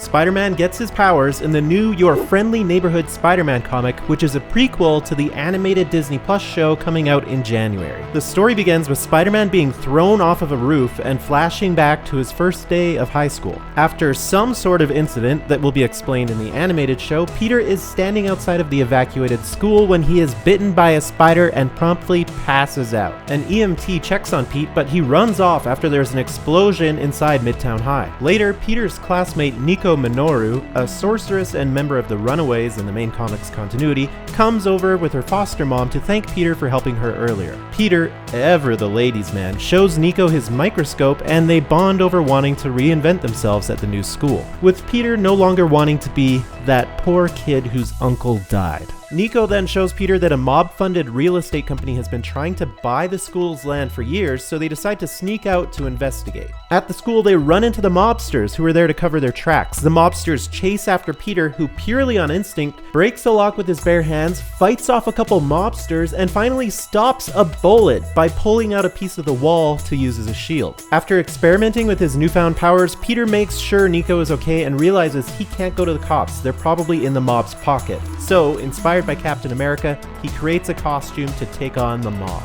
Spider-Man gets his powers in the new Your Friendly Neighborhood Spider-Man comic, which is a prequel to the animated Disney Plus show coming out in January. The story begins with Spider-Man being thrown off of a roof and flashing back to his first day of high school. After some sort of incident that will be explained in the animated show, Peter is standing outside of the evacuated school when he is bitten by a spider and promptly passes out. An EMT checks on Pete, but he runs off after there's an explosion inside Midtown High. Later, Peter's classmate Nico Minoru, a sorceress and member of the Runaways in the main comics continuity, comes over with her foster mom to thank Peter for helping her earlier. Peter, ever the ladies' man, shows Nico his microscope and they bond over wanting to reinvent themselves at the new school, with Peter no longer wanting to be that poor kid whose uncle died. Nico then shows Peter that a mob-funded real estate company has been trying to buy the school's land for years, so they decide to sneak out to investigate. At the school, they run into the mobsters who are there to cover their tracks. The mobsters chase after Peter, who purely on instinct breaks the lock with his bare hands, fights off a couple mobsters, and finally stops a bullet by pulling out a piece of the wall to use as a shield. After experimenting with his newfound powers, Peter makes sure Nico is okay and realizes he can't go to the cops. They're probably in the mob's pocket. So, inspired by Captain America, he creates a costume to take on the mob.